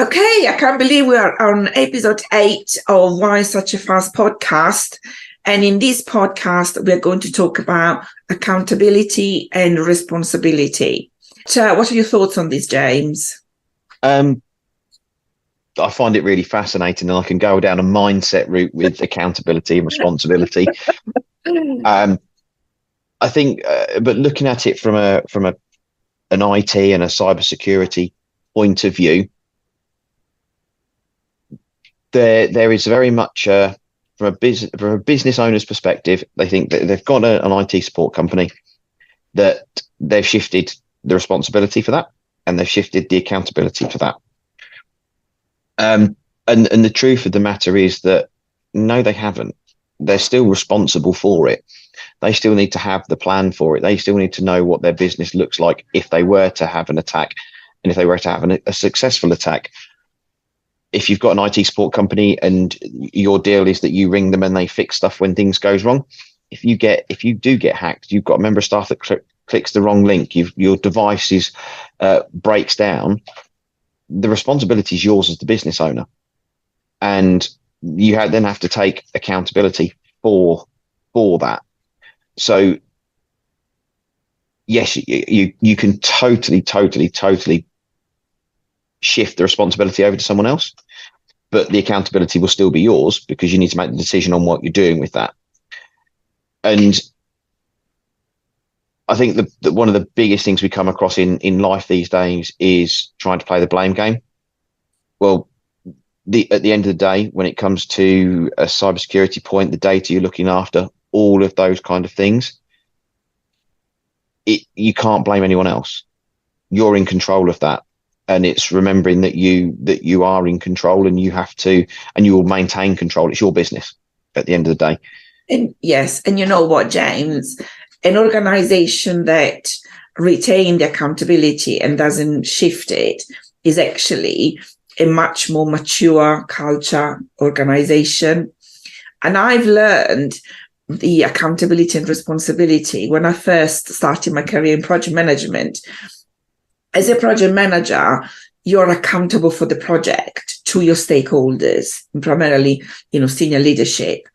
Okay, I can't believe we are on episode 8 of Why Such a Fast podcast. And in this podcast, we're going to talk about accountability and responsibility. So, what are your thoughts on this, James? I find it really fascinating, and I can go down a mindset route with accountability and responsibility. I think, but looking at it from an IT and a cybersecurity point of view, there is very much from a business owner's perspective. They think that they've got an IT support company, that they've shifted the responsibility for that, and they've shifted the accountability for that. And the truth of the matter is that no, they haven't. They're still responsible for it. They still need to have the plan for it. They still need to know what their business looks like if they were to have an attack, and if they were to have a successful attack. If you've got an IT support company and your deal is that you ring them and they fix stuff when things goes wrong, if you do get hacked, you've got a member of staff that clicks the wrong link, your device breaks down, the responsibility is yours as the business owner, and you then have to take accountability for that. So yes, you can totally shift the responsibility over to someone else, but the accountability will still be yours because you need to make the decision on what you're doing with that. And I think that one of the biggest things we come across in life these days is trying to play the blame game. Well, at the end of the day, when it comes to a cybersecurity point, the data you're looking after, all of those kind of things, you can't blame anyone else. You're in control of that. And it's remembering that you are in control, and you will maintain control. It's your business at the end of the day. And yes, and you know what, James? An organization that retains the accountability and doesn't shift it is actually a much more mature culture organization. And I've learned the accountability and responsibility when I first started my career in project management. As a project manager, you're accountable for the project to your stakeholders, primarily, senior leadership.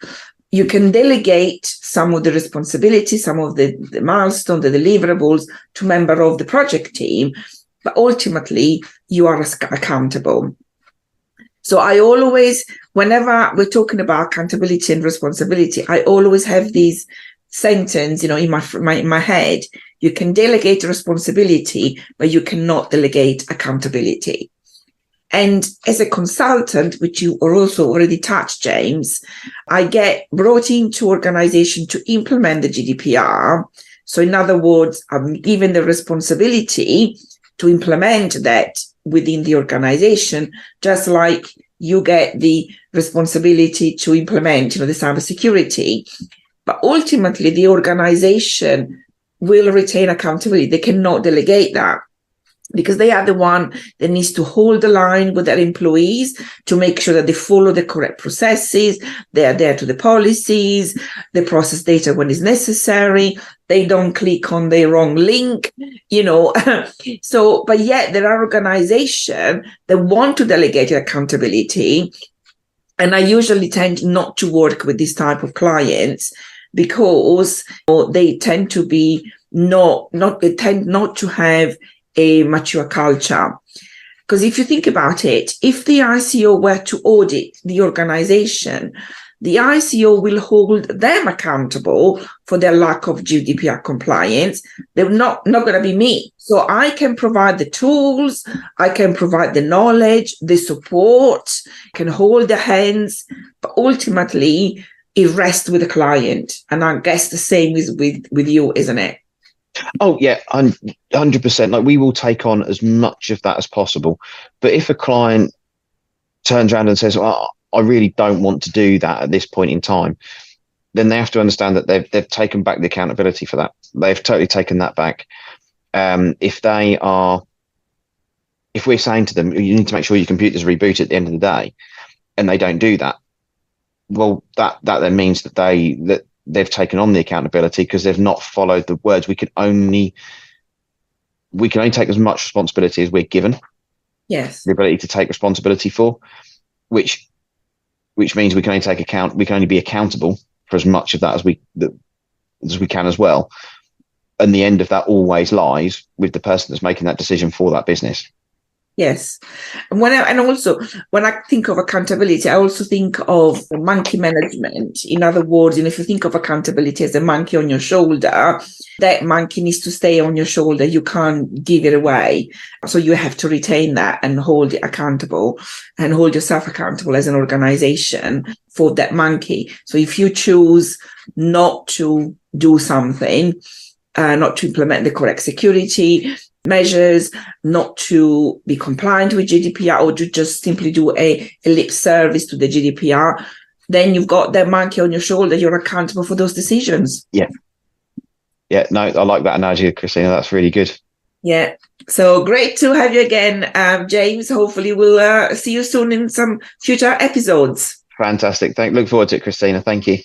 You can delegate some of the responsibility, some of the milestones, the deliverables to member of the project team, but ultimately you are accountable. So I always, whenever we're talking about accountability and responsibility, I always have these sentence, in my head. You can delegate responsibility, but you cannot delegate accountability. And as a consultant, which you are also already touched, James, I get brought into organization to implement the GDPR. So in other words, I'm given the responsibility to implement that within the organization, just like you get the responsibility to implement, the cybersecurity. But ultimately, the organization will retain accountability. They cannot delegate that because they are the one that needs to hold the line with their employees to make sure that they follow the correct processes. They are there to the policies, they process data when it's necessary. They don't click on the wrong link, So, but yet there are organizations that want to delegate accountability. And I usually tend not to work with this type of clients because they tend to be they tend not to have a mature culture. Because if you think about it, if the ICO were to audit the organization, the ICO will hold them accountable for their lack of GDPR compliance. They're not going to be me. So I can provide the tools, I can provide the knowledge, the support, can hold their hands, but ultimately it rests with the client. And I guess the same is with you, isn't it? Oh yeah, 100%. Like, we will take on as much of that as possible. But if a client turns around and says, "Well, I really don't want to do that at this point in time," then they have to understand that they've taken back the accountability for that. They've totally taken that back. If we're saying to them, "You need to make sure your computer's rebooted at the end of the day," and they don't do that, well, that then means that they've taken on the accountability because they've not followed the words. We can only take as much responsibility as we're given. Yes. the ability to take responsibility for, which means we can only be accountable for as much of that as we can as well. And the end of that always lies with the person that's making that decision for that business. Yes. And also when I think of accountability, I also think of monkey management. In other words, if you think of accountability as a monkey on your shoulder, that monkey needs to stay on your shoulder. You can't give it away. So you have to retain that and hold it accountable and hold yourself accountable as an organization for that monkey. So if you choose not to do something, not to implement the correct security measures, not to be compliant with GDPR, or to just simply do a lip service to the GDPR, then you've got that monkey on your shoulder. You're accountable for those decisions. Yeah. No, I like that analogy, Christina. That's really good. Yeah. So great to have you again, James. Hopefully we'll see you soon in some future episodes. Fantastic. Look forward to it, Christina. Thank you.